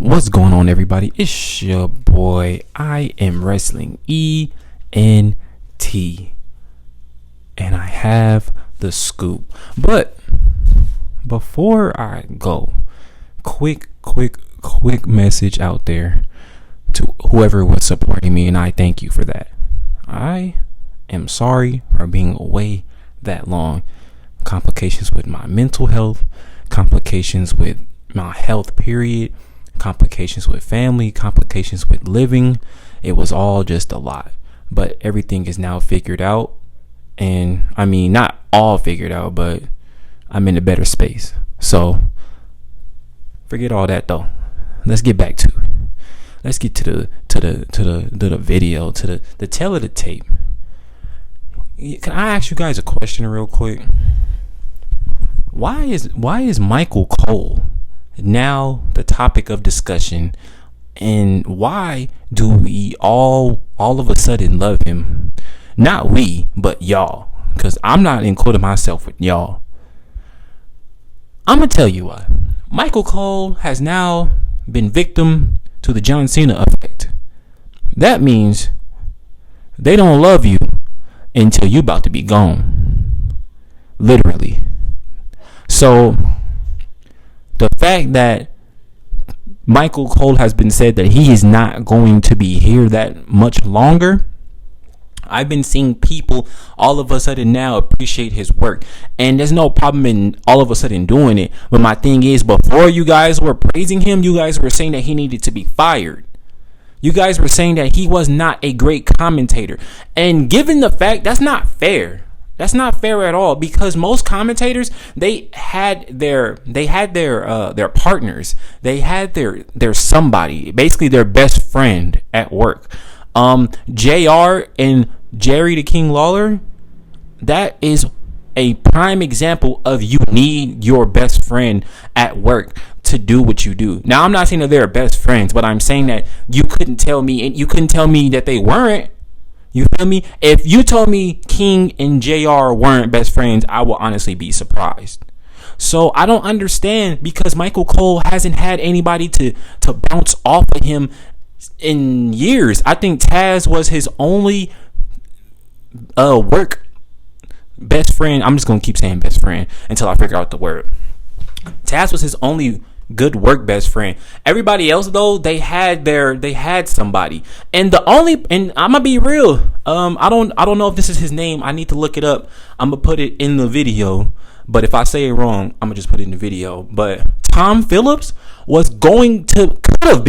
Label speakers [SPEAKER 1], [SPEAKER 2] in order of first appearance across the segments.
[SPEAKER 1] What's going on, everybody? It's your boy. I am wrestling ENT, and I have the scoop. But before I go, quick message out there to whoever was supporting me, and I thank you for that. I am sorry for being away that long. Complications with my mental health, complications with my health period, complications with family, complications with living. It was all just a lot, but everything is now figured out. And I mean, not all figured out, but I'm in a better space. So forget all that though. Let's get back to it. Let's get to the video, to the tail of the tape. Can I ask you guys a question real quick? Why is Micheal Cole now the topic of discussion, and why do we all of a sudden love him? Not we, but y'all, because I'm not including myself with y'all. I'm gonna tell you why. Micheal Cole has now been victim to the John Cena effect. That means they don't love you until you about to be gone, literally. So the fact that Micheal Cole has been said that he is not going to be here that much longer, I've been seeing people all of a sudden now appreciate his work, and there's no problem in all of a sudden doing it. But my thing is, before you guys were praising him, you guys were saying that he needed to be fired. You guys were saying that he was not a great commentator, and given the fact, that's not fair. That's not fair at all, because most commentators, they had their partners, they had their somebody, basically their best friend at work. JR and Jerry the King Lawler, that is a prime example of you need your best friend at work to do what you do. Now, I'm not saying that they're best friends, but I'm saying that you couldn't tell me that they weren't. You feel me? If you told me King and JR weren't best friends, I will honestly be surprised. So I don't understand, because Micheal Cole hasn't had anybody to bounce off of him in years. I think Taz was his only work best friend. I'm just gonna keep saying best friend until I figure out the word. Taz was his only good work best friend. Everybody else though, they had somebody. And I'm gonna be real. I don't know if this is his name. I need to look it up. I'm gonna put it in the video. But if I say it wrong, I'm gonna just put it in the video. But Tom Phillips could have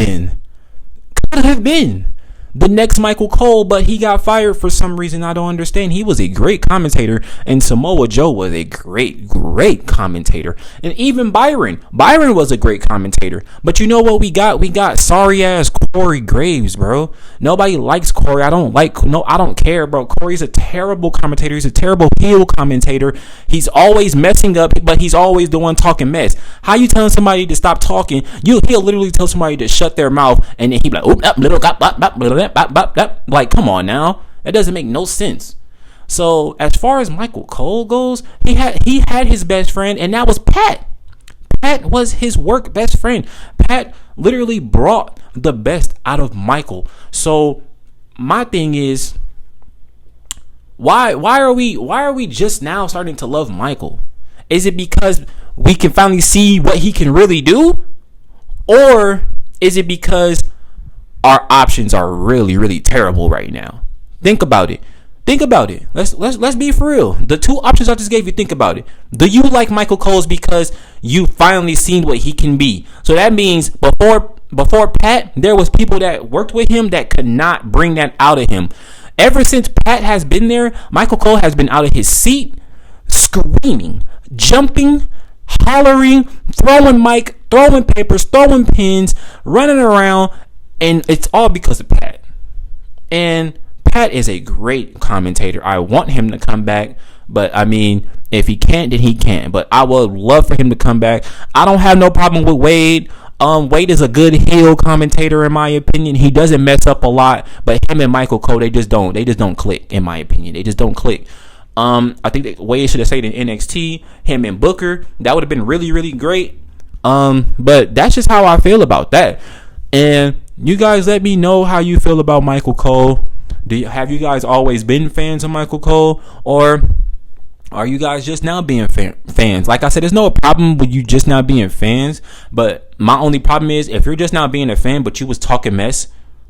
[SPEAKER 1] been the next Micheal Cole, but he got fired for some reason I don't understand. He was a great commentator, and Samoa Joe was a great commentator. And even Byron was a great commentator. But you know what we got? We got sorry ass Corey Graves, bro. Nobody likes Corey. I don't care, bro. Corey's a terrible commentator. He's a terrible heel commentator. He's always messing up, but he's always the one talking mess. How you telling somebody to stop talking? He'll literally tell somebody to shut their mouth, and then he be like, oop, little like, come on now. That doesn't make no sense. So as far as Micheal Cole goes, he had his best friend, and that was Pat. Pat was his work best friend. Pat literally brought the best out of Micheal. So my thing is, why are we just now starting to love Micheal? Is it because we can finally see what he can really do? Or is it because our options are really, really terrible right now? Think about it. Let's be for real. The two options I just gave you, think about it. Do you like Micheal Cole because you finally seen what he can be? So that means before Pat, there was people that worked with him that could not bring that out of him. Ever since Pat has been there, Micheal Cole has been out of his seat, screaming, jumping, hollering, throwing mic, throwing papers, throwing pins, running around, and it's all because of Pat. And Pat is a great commentator. I want him to come back, but I mean, if he can't, then he can't. But I would love for him to come back. I don't have no problem with Wade. Wade is a good heel commentator in my opinion. He doesn't mess up a lot, but him and Micheal Cole, they just don't click in my opinion. They just don't click. I think that Wade should have stayed in NXT. Him and Booker, that would have been really, really great. But that's just how I feel about that. And you guys let me know how you feel about Micheal Cole. Have you guys always been fans of Micheal Cole, or are you guys just now being fans? Like I said, there's no problem with you just now being fans, but my only problem is if you're just now being a fan, but you was talking mess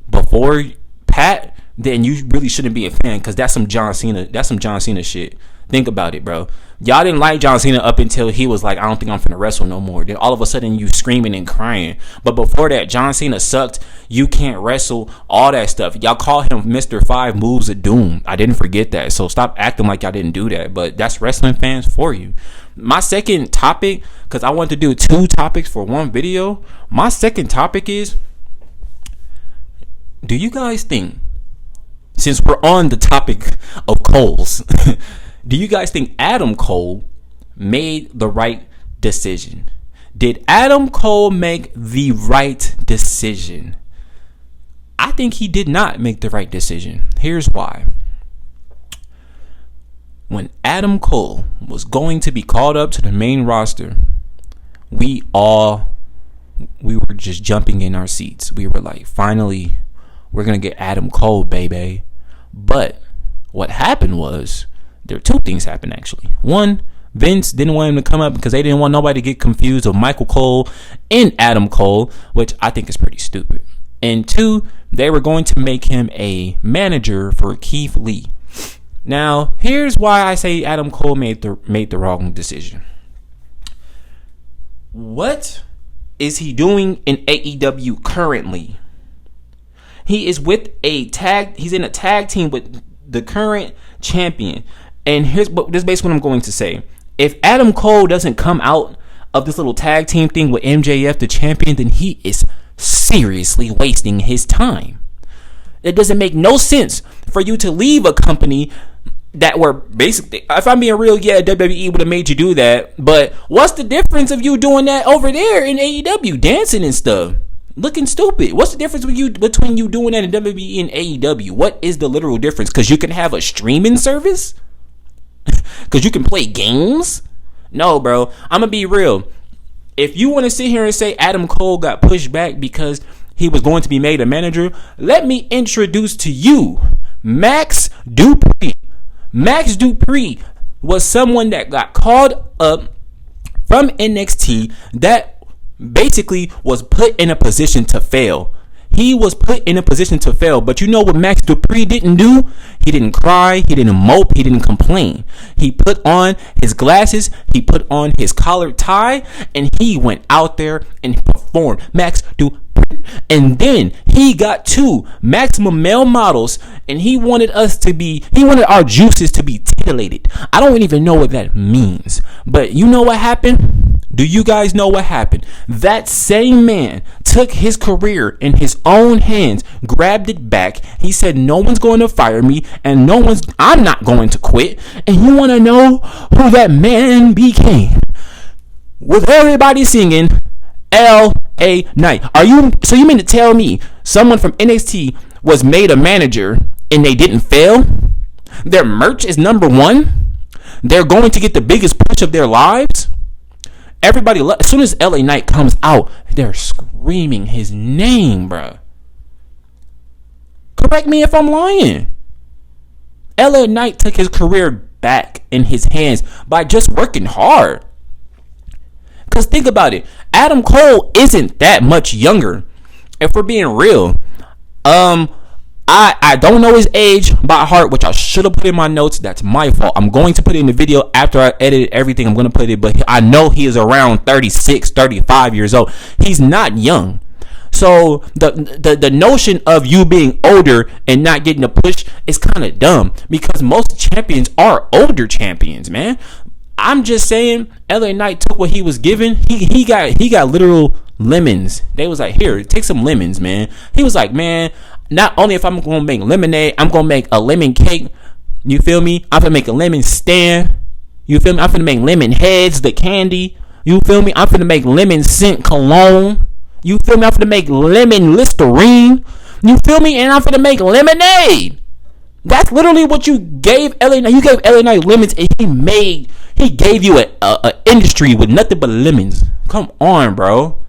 [SPEAKER 1] before Pat, then you really shouldn't be a fan, because that's some John Cena. That's some John Cena shit. Think about it, bro. Y'all didn't like John Cena up until he was like, I don't think I'm finna wrestle no more. Then all of a sudden you screaming and crying. But before that, John Cena sucked. You can't wrestle. All that stuff. Y'all call him Mr. 5 Moves of Doom. I didn't forget that. So stop acting like y'all didn't do that. But that's wrestling fans for you. My second topic, because I want to do 2 topics for one video. My second topic is, do you guys think, since we're on the topic of Coles, do you guys think Adam Cole made the right decision? Did Adam Cole make the right decision? I think he did not make the right decision. Here's why. When Adam Cole was going to be called up to the main roster, we were just jumping in our seats. We were like, finally, we're going to get Adam Cole, baby. But what happened was, there are 2 things happened actually. One, Vince didn't want him to come up because they didn't want nobody to get confused of Micheal Cole and Adam Cole, which I think is pretty stupid. And 2, they were going to make him a manager for Keith Lee. Now, here's why I say Adam Cole made the wrong decision. What is he doing in AEW currently? He is with he's in a tag team with the current champion. And this is basically what I'm going to say. If Adam Cole doesn't come out of this little tag team thing with MJF, the champion, then he is seriously wasting his time. It doesn't make no sense for you to leave a company that were basically, if I'm being real, yeah, WWE would have made you do that. But what's the difference of you doing that over there in AEW, dancing and stuff? Looking stupid. What's the difference between you doing that in WWE and AEW? What is the literal difference? Because you can have a streaming service? Because you can play games? No, bro. I'm going to be real. If you want to sit here and say Adam Cole got pushed back because he was going to be made a manager, let me introduce to you Max Dupree. Max Dupree was someone that got called up from NXT that basically was put in a position to fail. He was put in a position to fail. But you know what Max Dupree didn't do? He didn't cry. He didn't mope. He didn't complain. He put on his glasses. He put on his collared tie. And he went out there and performed. Max Dupree. And then he got 2 maximum male models. And he wanted our juices to be titillated. I don't even know what that means. But you know what happened? Do you guys know what happened? That same man took his career in his own hands, grabbed it back. He said, no one's going to fire me and I'm not going to quit. And you want to know who that man became? With everybody singing L.A. Knight. So you mean to tell me someone from NXT was made a manager and they didn't fail? Their merch is number 1. They're going to get the biggest push of their lives. Everybody, as soon as LA Knight comes out, they're screaming his name, bruh. Correct me if I'm lying. LA Knight took his career back in his hands by just working hard. Because think about it. Adam Cole isn't that much younger. If we're being real. I don't know his age by heart, which I should have put in my notes. That's my fault. I'm going to put it in the video after I edited everything. I'm going to put it, but I know he is around 36, 35 years old. He's not young. So the notion of you being older and not getting a push is kind of dumb, because most champions are older champions, man. I'm just saying, LA Knight took what he was given. He got literal lemons. They was like, here, take some lemons, man. He was like, man, not only if I'm going to make lemonade, I'm going to make a lemon cake. You feel me? I'm going to make a lemon stand. You feel me? I'm going to make lemon heads, the candy. You feel me? I'm going to make lemon scent cologne. You feel me? I'm going to make lemon Listerine. You feel me? And I'm going to make lemonade. That's literally what you gave LA Knight. You gave LA Knight lemons, and he gave you a industry with nothing but lemons. Come on, bro.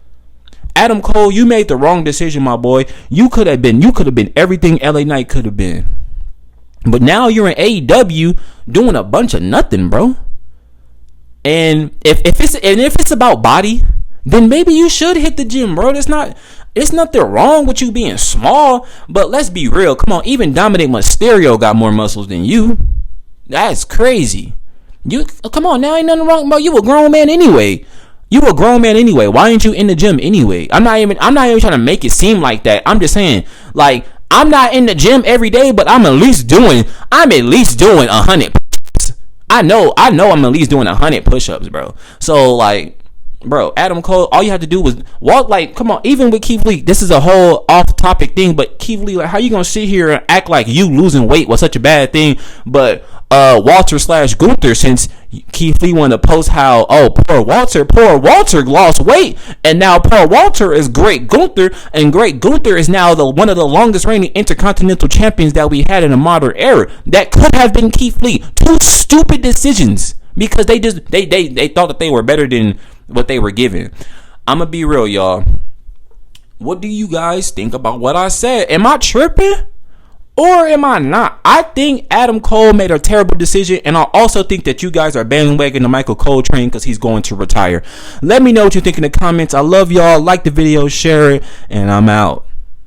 [SPEAKER 1] Adam Cole, you made the wrong decision, my boy. You could have been everything LA Knight could have been. But now you're in AEW doing a bunch of nothing, bro. And if it's about body, then maybe you should hit the gym, bro. It's nothing wrong with you being small, but let's be real. Come on, even Dominic Mysterio got more muscles than you. That's crazy. Come on, now ain't nothing wrong, bro. You a grown man anyway. Why ain't you in the gym anyway? I'm not even trying to make it seem like that. I'm just saying, like, I'm not in the gym every day, but I'm at least doing 100. I know I'm at least doing 100 push-ups, bro. So, like, bro, Adam Cole, all you have to do was walk. Like, come on, even with Keith Lee, this is a whole off-topic thing, but Keith Lee, like, how you gonna sit here and act like you losing weight was such a bad thing, but Walter/Gunther, since Keith Lee wanted to post how, poor Walter lost weight, and now poor Walter is Great Gunther, and Great Gunther is now one of the longest reigning intercontinental champions that we had in the modern era. That could have been Keith Lee. Two stupid decisions because they thought that they were better than what they were given. I'm gonna be real, y'all. What do you guys think about what I said? Am I tripping? Or am I not? I think Adam Cole made a terrible decision, and I also think that you guys are bandwagoning the Micheal Cole train because he's going to retire. Let me know what you think in the comments. I love y'all. Like the video, share it, and I'm out.